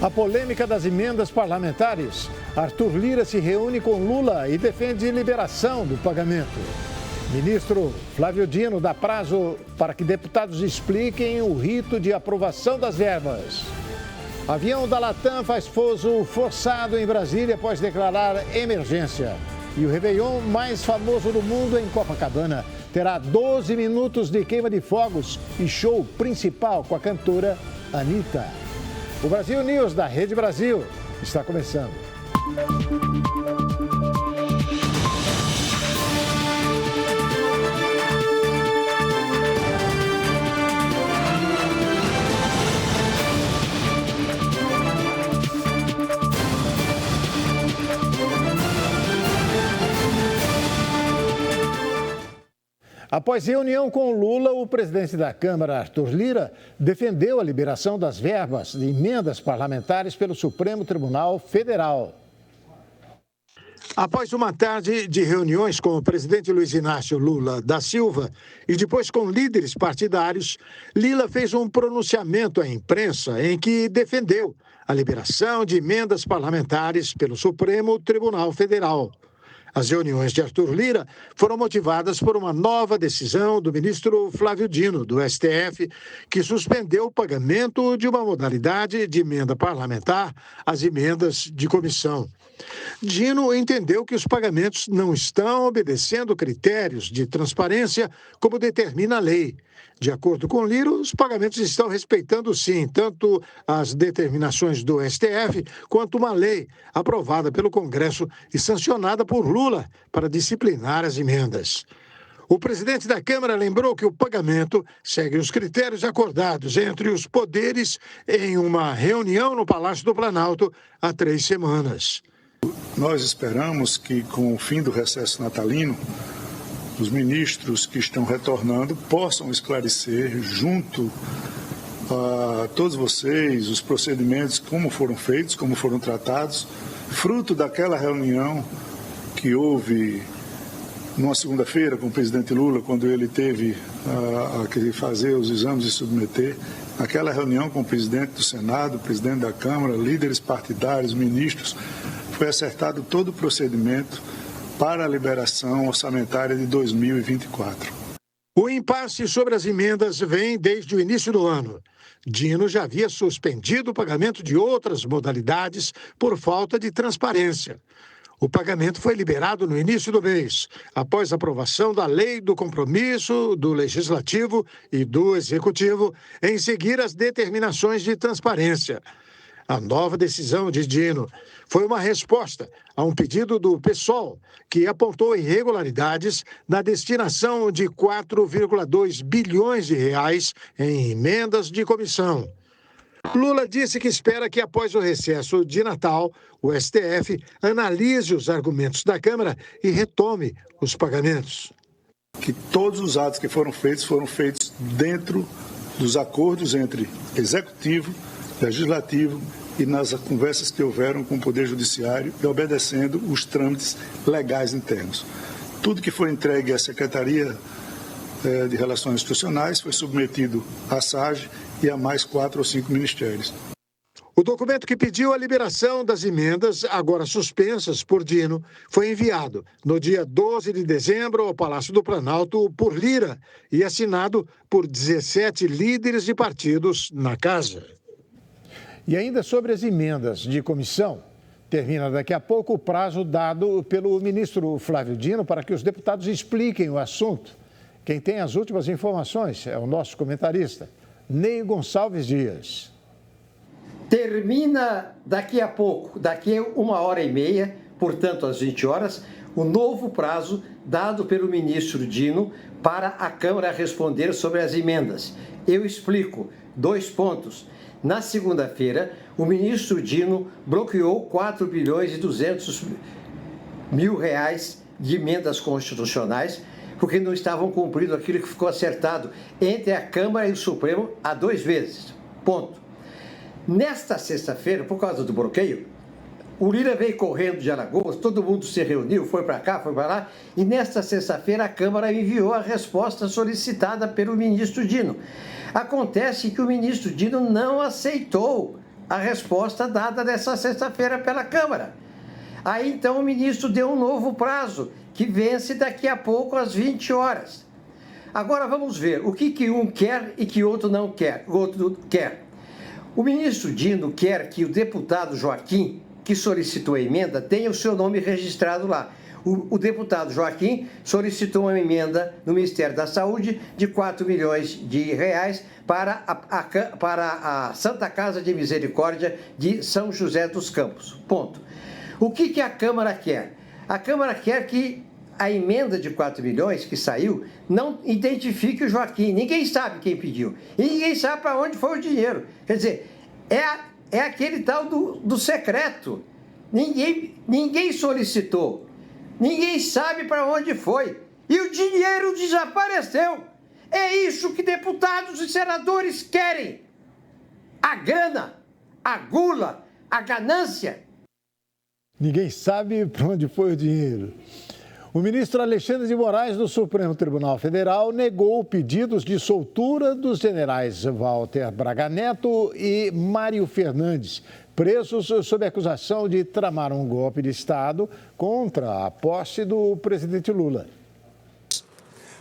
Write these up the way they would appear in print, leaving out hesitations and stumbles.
A polêmica das emendas parlamentares. Arthur Lira se reúne com Lula e defende liberação do pagamento. Ministro Flávio Dino dá prazo para que deputados expliquem o rito de aprovação das verbas. Avião da Latam faz pouso forçado em Brasília após declarar emergência. E o Réveillon mais famoso do mundo em Copacabana terá 12 minutos de queima de fogos e show principal com a cantora Anitta. O Brasil News da Rede Brasil está começando. Após reunião com Lula, o presidente da Câmara, Arthur Lira, defendeu a liberação das verbas de emendas parlamentares pelo Supremo Tribunal Federal. Após uma tarde de reuniões com o presidente Luiz Inácio Lula da Silva e depois com líderes partidários, Lira fez um pronunciamento à imprensa em que defendeu a liberação de emendas parlamentares pelo Supremo Tribunal Federal. As reuniões de Arthur Lira foram motivadas por uma nova decisão do ministro Flávio Dino, do STF, que suspendeu o pagamento de uma modalidade de emenda parlamentar, as emendas de comissão. Dino entendeu que os pagamentos não estão obedecendo critérios de transparência como determina a lei. De acordo com Lira, os pagamentos estão respeitando, sim, tanto as determinações do STF quanto uma lei aprovada pelo Congresso e sancionada por Lula para disciplinar as emendas. O presidente da Câmara lembrou que o pagamento segue os critérios acordados entre os poderes em uma reunião no Palácio do Planalto há 3 semanas. Nós esperamos que, com o fim do recesso natalino, os ministros que estão retornando possam esclarecer junto a todos vocês os procedimentos, como foram feitos, como foram tratados, fruto daquela reunião que houve numa segunda-feira com o presidente Lula, quando ele teve a fazer os exames e submeter, aquela reunião com o presidente do Senado, o presidente da Câmara, líderes partidários, ministros, foi acertado todo o procedimento para a liberação orçamentária de 2024. O impasse sobre as emendas vem desde o início do ano. Dino já havia suspendido o pagamento de outras modalidades por falta de transparência. O pagamento foi liberado no início do mês, após a aprovação da Lei do Compromisso do Legislativo e do Executivo em seguir as determinações de transparência. A nova decisão de Dino foi uma resposta a um pedido do PSOL, que apontou irregularidades na destinação de 4,2 bilhões de reais em emendas de comissão. Lula disse que espera que, após o recesso de Natal, o STF analise os argumentos da Câmara e retome os pagamentos. Que todos os atos que foram feitos dentro dos acordos entre Executivo, Legislativo e nas conversas que houveram com o Poder Judiciário e obedecendo os trâmites legais internos. Tudo que foi entregue à Secretaria de Relações Institucionais foi submetido à SAGE e a mais 4 ou 5 ministérios. O documento que pediu a liberação das emendas, agora suspensas por Dino, foi enviado no dia 12 de dezembro ao Palácio do Planalto por Lira e assinado por 17 líderes de partidos na casa. E ainda sobre as emendas de comissão, termina daqui a pouco o prazo dado pelo ministro Flávio Dino para que os deputados expliquem o assunto. Quem tem as últimas informações é o nosso comentarista, Ney Gonçalves Dias. Termina daqui a pouco, daqui a 1h30, portanto às 20 horas, o novo prazo dado pelo ministro Dino para a Câmara responder sobre as emendas. Eu explico 2 pontos. Na segunda-feira, o ministro Dino bloqueou 4 bilhões e 200 mil reais de emendas constitucionais, porque não estavam cumprindo aquilo que ficou acertado entre a Câmara e o Supremo há 2 vezes. Ponto. Nesta sexta-feira, por causa do bloqueio, o Lira veio correndo de Alagoas, todo mundo se reuniu, foi para cá, foi para lá, e nesta sexta-feira a Câmara enviou a resposta solicitada pelo ministro Dino. Acontece que o ministro Dino não aceitou a resposta dada nessa sexta-feira pela Câmara. Aí, então, o ministro deu um novo prazo, que vence daqui a pouco às 20 horas. Agora, vamos ver o que um quer e que outro não quer. O outro quer. O ministro Dino quer que o deputado Joaquim, que solicitou a emenda, tenha o seu nome registrado lá. O deputado Joaquim solicitou uma emenda no Ministério da Saúde de 4 milhões de reais para a Santa Casa de Misericórdia de São José dos Campos. Ponto. O que a Câmara quer? A Câmara quer que a emenda de 4 milhões que saiu não identifique o Joaquim. Ninguém sabe quem pediu. E ninguém sabe para onde foi o dinheiro. Quer dizer, é aquele tal do secreto. Ninguém solicitou. Ninguém sabe para onde foi. E o dinheiro desapareceu. É isso que deputados e senadores querem. A grana, a gula, a ganância. Ninguém sabe para onde foi o dinheiro. O ministro Alexandre de Moraes, do Supremo Tribunal Federal, negou pedidos de soltura dos generais Walter Braga Neto e Mário Fernandes, presos sob acusação de tramar um golpe de Estado contra a posse do presidente Lula.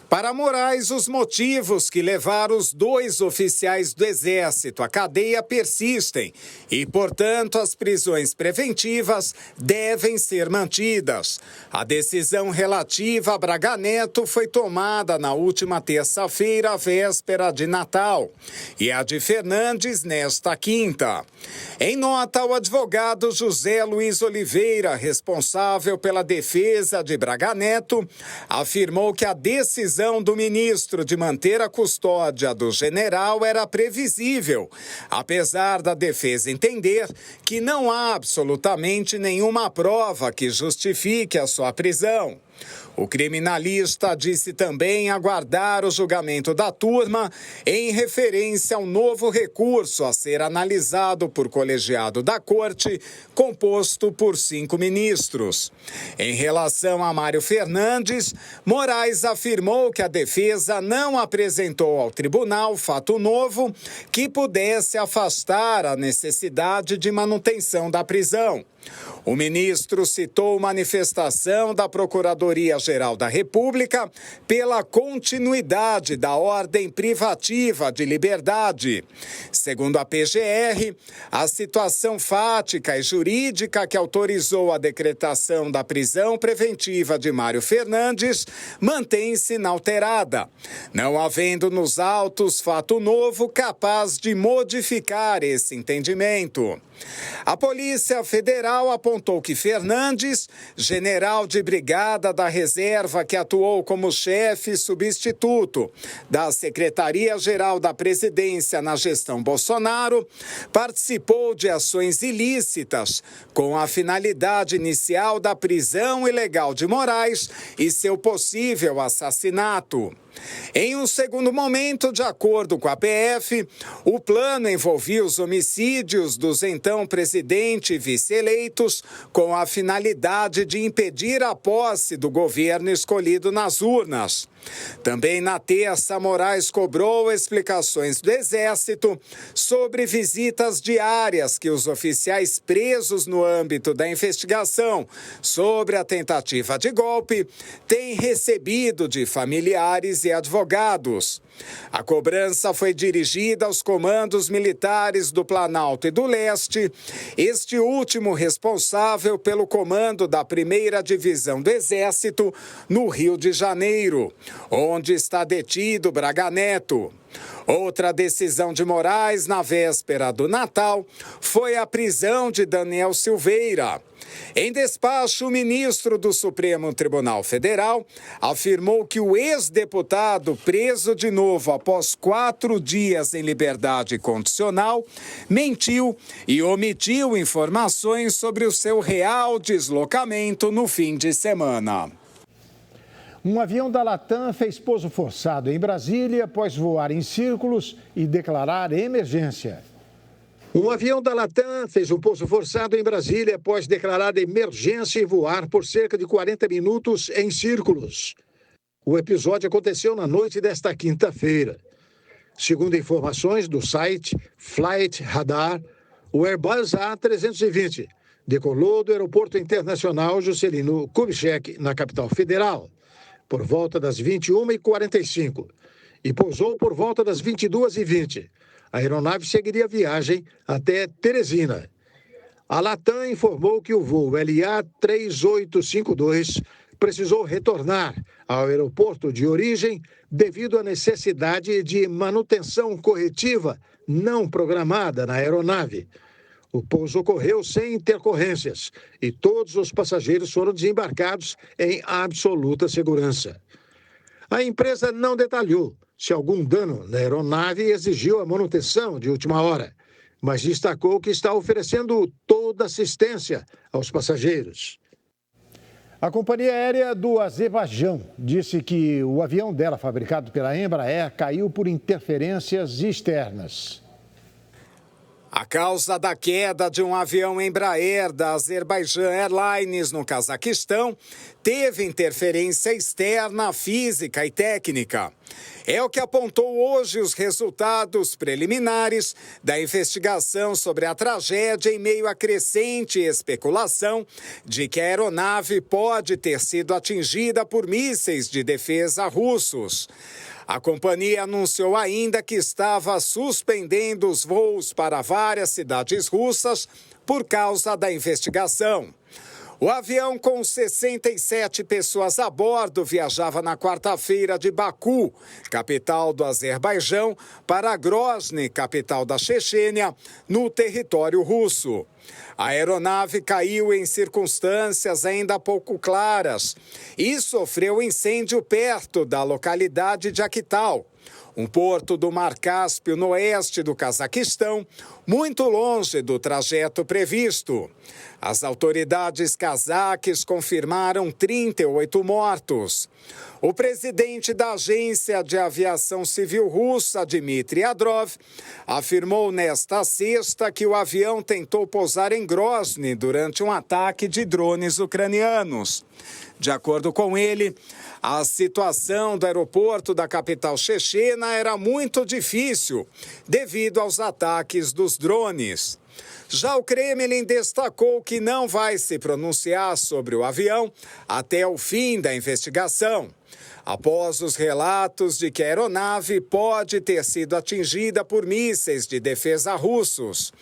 Para Moraes, os motivos que levaram os 2 oficiais do Exército à cadeia persistem e, portanto, as prisões preventivas devem ser mantidas. A decisão relativa a Braga Neto foi tomada na última terça-feira, véspera de Natal, e a de Fernandes nesta quinta. Em nota, o advogado José Luiz Oliveira, responsável pela defesa de Braga Neto, afirmou que a decisão do ministro de manter a custódia do general era previsível, apesar da defesa entender que não há absolutamente nenhuma prova que justifique a sua prisão. O criminalista disse também aguardar o julgamento da turma em referência ao novo recurso a ser analisado por colegiado da Corte, composto por 5 ministros. Em relação a Mário Fernandes, Moraes afirmou que a defesa não apresentou ao tribunal fato novo que pudesse afastar a necessidade de manutenção da prisão. O ministro citou manifestação da Procuradoria-Geral da República pela continuidade da ordem privativa de liberdade. Segundo a PGR, a situação fática e jurídica que autorizou a decretação da prisão preventiva de Mário Fernandes mantém-se inalterada, não havendo nos autos fato novo capaz de modificar esse entendimento. A Polícia Federal apontou que Fernandes, general de brigada da reserva que atuou como chefe substituto da Secretaria-Geral da Presidência na gestão Bolsonaro, participou de ações ilícitas com a finalidade inicial da prisão ilegal de Moraes e seu possível assassinato. Em um segundo momento, de acordo com a PF, o plano envolvia os homicídios dos então presidente e vice-eleitos com a finalidade de impedir a posse do governo escolhido nas urnas. Também na terça, Moraes cobrou explicações do Exército sobre visitas diárias que os oficiais presos no âmbito da investigação sobre a tentativa de golpe têm recebido de familiares e advogados. A cobrança foi dirigida aos comandos militares do Planalto e do Leste, este último responsável pelo comando da 1ª Divisão do Exército no Rio de Janeiro, onde está detido Braga Neto. Outra decisão de Moraes na véspera do Natal foi a prisão de Daniel Silveira. Em despacho, o ministro do Supremo Tribunal Federal afirmou que o ex-deputado, preso de novo após 4 dias em liberdade condicional, mentiu e omitiu informações sobre o seu real deslocamento no fim de semana. Um avião da Latam fez pouso forçado em Brasília após voar em círculos e declarar emergência. Um avião da Latam fez um pouso forçado em Brasília após declarar emergência e voar por cerca de 40 minutos em círculos. O episódio aconteceu na noite desta quinta-feira. Segundo informações do site Flight Radar, O Airbus A320 decolou do Aeroporto Internacional Juscelino Kubitschek, na capital federal, por volta das 21h45 e pousou por volta das 22h20. A aeronave seguiria a viagem até Teresina. A Latam informou que o voo LA3852 precisou retornar ao aeroporto de origem devido à necessidade de manutenção corretiva não programada na aeronave. O pouso ocorreu sem intercorrências e todos os passageiros foram desembarcados em absoluta segurança. A empresa não detalhou se algum dano na aeronave exigiu a manutenção de última hora, mas destacou que está oferecendo toda assistência aos passageiros. A companhia aérea do Azerbaijão disse que o avião dela, fabricado pela Embraer, caiu por interferências externas. A causa da queda de um avião Embraer da Azerbaijan Airlines no Cazaquistão teve interferência externa, física e técnica. É o que apontou hoje os resultados preliminares da investigação sobre a tragédia em meio à crescente especulação de que a aeronave pode ter sido atingida por mísseis de defesa russos. A companhia anunciou ainda que estava suspendendo os voos para várias cidades russas por causa da investigação. O avião com 67 pessoas a bordo viajava na quarta-feira de Baku, capital do Azerbaijão, para Grozny, capital da Chechênia, no território russo. A aeronave caiu em circunstâncias ainda pouco claras e sofreu incêndio perto da localidade de Aktau, um porto do Mar Cáspio no oeste do Cazaquistão, muito longe do trajeto previsto. As autoridades cazaques confirmaram 38 mortos. O presidente da Agência de Aviação Civil Russa, Dmitry Yadrov, afirmou nesta sexta que o avião tentou pousar em Grozny durante um ataque de drones ucranianos. De acordo com ele, a situação do aeroporto da capital chechena era muito difícil devido aos ataques dos drones. Já o Kremlin destacou que não vai se pronunciar sobre o avião até o fim da investigação, após os relatos de que a aeronave pode ter sido atingida por mísseis de defesa russos.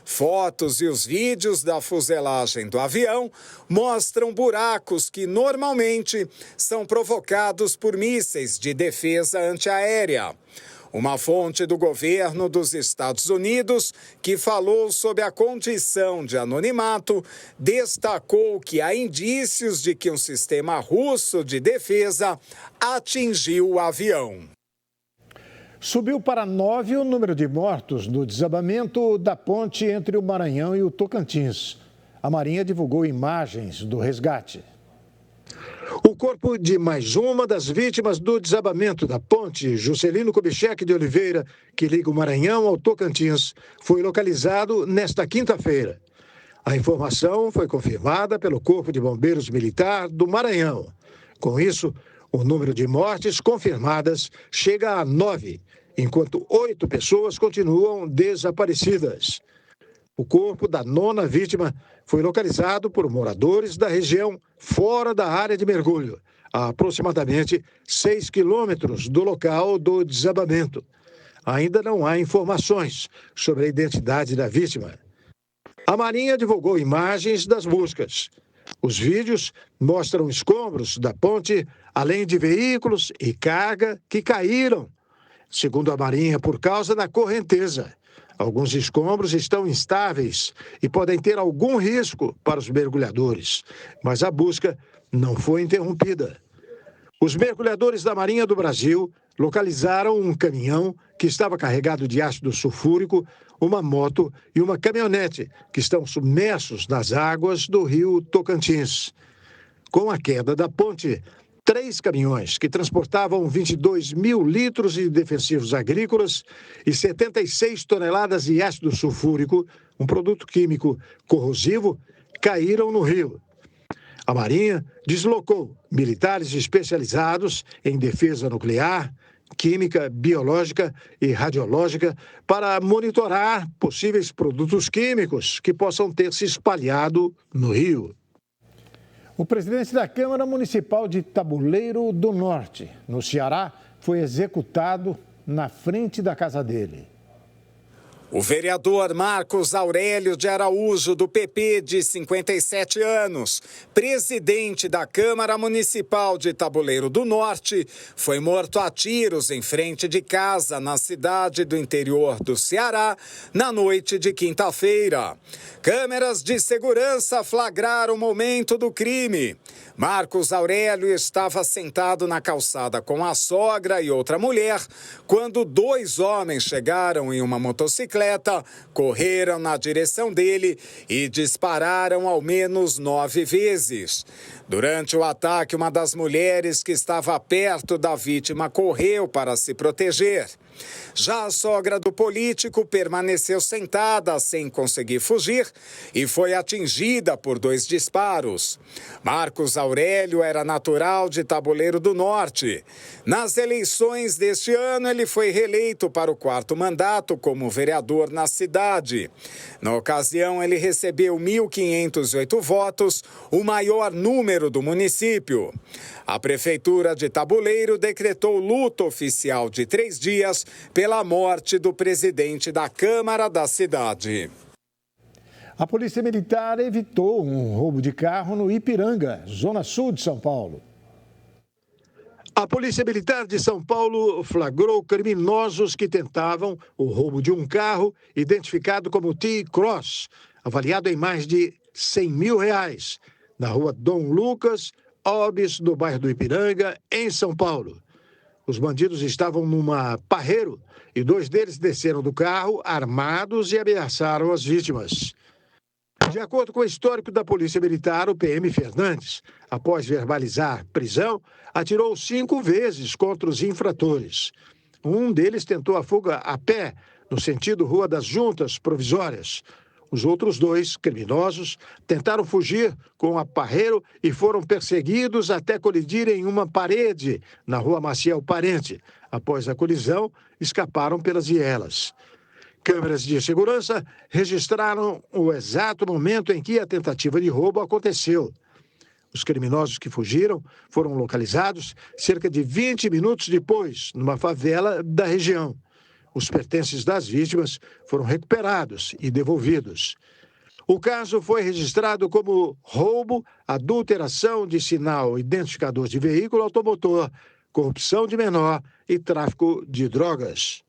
Fotos e os vídeos da fuselagem do avião mostram buracos que normalmente são provocados por mísseis de defesa antiaérea. Uma fonte do governo dos Estados Unidos, que falou sobre a condição de anonimato, destacou que há indícios de que um sistema russo de defesa atingiu o avião. Subiu para 9 o número de mortos no desabamento da ponte entre o Maranhão e o Tocantins. A Marinha divulgou imagens do resgate. O corpo de mais uma das vítimas do desabamento da ponte Juscelino Kubitschek de Oliveira, que liga o Maranhão ao Tocantins, foi localizado nesta quinta-feira. A informação foi confirmada pelo Corpo de Bombeiros Militar do Maranhão. Com isso, o número de mortes confirmadas chega a 9, enquanto 8 pessoas continuam desaparecidas. O corpo da 9ª vítima foi localizado por moradores da região fora da área de mergulho, a aproximadamente 6 quilômetros do local do desabamento. Ainda não há informações sobre a identidade da vítima. A Marinha divulgou imagens das buscas. Os vídeos mostram escombros da ponte, além de veículos e carga que caíram, segundo a Marinha, por causa da correnteza. Alguns escombros estão instáveis e podem ter algum risco para os mergulhadores, mas a busca não foi interrompida. Os mergulhadores da Marinha do Brasil localizaram um caminhão que estava carregado de ácido sulfúrico, uma moto e uma caminhonete que estão submersos nas águas do rio Tocantins. Com a queda da ponte, 3 caminhões que transportavam 22 mil litros de defensivos agrícolas e 76 toneladas de ácido sulfúrico, um produto químico corrosivo, caíram no rio. A Marinha deslocou militares especializados em defesa nuclear, química, biológica e radiológica para monitorar possíveis produtos químicos que possam ter se espalhado no rio. O presidente da Câmara Municipal de Tabuleiro do Norte, no Ceará, foi executado na frente da casa dele. O vereador Marcos Aurélio de Araújo, do PP, de 57 anos, presidente da Câmara Municipal de Tabuleiro do Norte, foi morto a tiros em frente de casa na cidade do interior do Ceará na noite de quinta-feira. Câmeras de segurança flagraram o momento do crime. Marcos Aurélio estava sentado na calçada com a sogra e outra mulher quando 2 homens chegaram em uma motocicleta, correram na direção dele e dispararam ao menos 9 vezes. Durante o ataque, uma das mulheres que estava perto da vítima correu para se proteger. Já a sogra do político permaneceu sentada sem conseguir fugir e foi atingida por 2 disparos. Marcos Aurélio era natural de Tabuleiro do Norte. Nas eleições deste ano, ele foi reeleito para o 4º mandato como vereador na cidade. Na ocasião, ele recebeu 1.508 votos, o maior número do município. A Prefeitura de Tabuleiro decretou luto oficial de 3 dias pela morte do presidente da Câmara da cidade. A Polícia Militar evitou um roubo de carro no Ipiranga, zona sul de São Paulo. A Polícia Militar de São Paulo flagrou criminosos que tentavam o roubo de um carro identificado como T-Cross, avaliado em mais de R$100 mil, na rua Dom Lucas Obes, do bairro do Ipiranga, em São Paulo. Os bandidos estavam numa Parreiro e 2 deles desceram do carro armados e ameaçaram as vítimas. De acordo com o histórico da Polícia Militar, o PM Fernandes, após verbalizar prisão, atirou 5 vezes contra os infratores. Um deles tentou a fuga a pé, no sentido Rua das Juntas Provisórias. Os outros 2 criminosos tentaram fugir com a Parreiro e foram perseguidos até colidirem em uma parede na Rua Maciel Parente. Após a colisão, escaparam pelas vielas. Câmeras de segurança registraram o exato momento em que a tentativa de roubo aconteceu. Os criminosos que fugiram foram localizados cerca de 20 minutos depois, numa favela da região. Os pertences das vítimas foram recuperados e devolvidos. O caso foi registrado como roubo, adulteração de sinal identificador de veículo automotor, corrupção de menor e tráfico de drogas.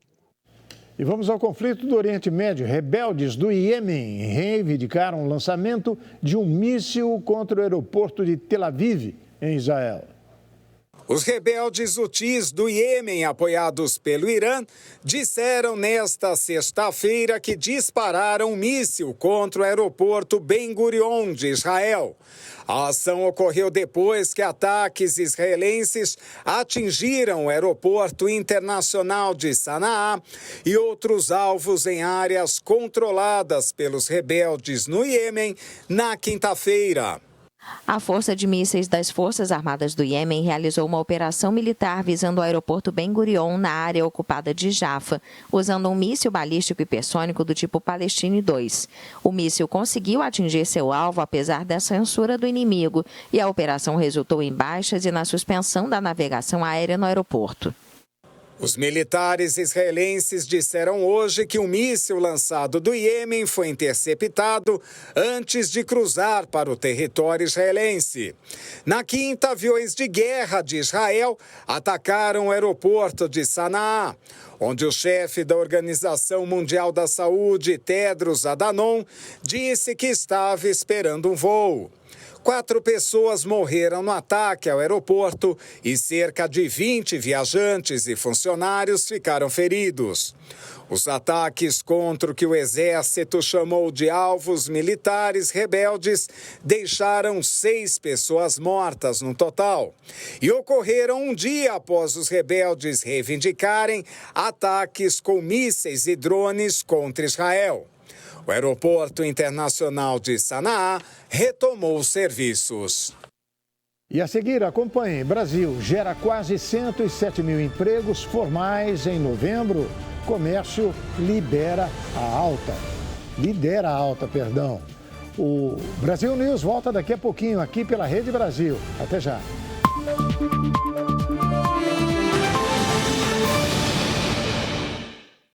E vamos ao conflito do Oriente Médio. Rebeldes do Iêmen reivindicaram o lançamento de um míssil contra o aeroporto de Tel Aviv, em Israel. Os rebeldes hutis do Iêmen, apoiados pelo Irã, disseram nesta sexta-feira que dispararam um míssil contra o aeroporto Ben Gurion de Israel. A ação ocorreu depois que ataques israelenses atingiram o aeroporto internacional de Sanaá e outros alvos em áreas controladas pelos rebeldes no Iêmen na quinta-feira. A Força de Mísseis das Forças Armadas do Iêmen realizou uma operação militar visando o aeroporto Ben Gurion na área ocupada de Jaffa, usando um míssil balístico hipersônico do tipo Palestine 2. O míssil conseguiu atingir seu alvo apesar da censura do inimigo e a operação resultou em baixas e na suspensão da navegação aérea no aeroporto. Os militares israelenses disseram hoje que um míssil lançado do Iêmen foi interceptado antes de cruzar para o território israelense. Na quinta, aviões de guerra de Israel atacaram o aeroporto de Sanaá, onde o chefe da Organização Mundial da Saúde, Tedros Adhanom, disse que estava esperando um voo. 4 pessoas morreram no ataque ao aeroporto e cerca de 20 viajantes e funcionários ficaram feridos. Os ataques contra o que o exército chamou de alvos militares rebeldes deixaram 6 pessoas mortas no total e ocorreram um dia após os rebeldes reivindicarem ataques com mísseis e drones contra Israel. O aeroporto internacional de Sanaá retomou os serviços. E a seguir, acompanhe. Brasil gera quase 107 mil empregos formais em novembro. Comércio lidera a alta. O Brasil News volta daqui a pouquinho aqui pela Rede Brasil. Até já.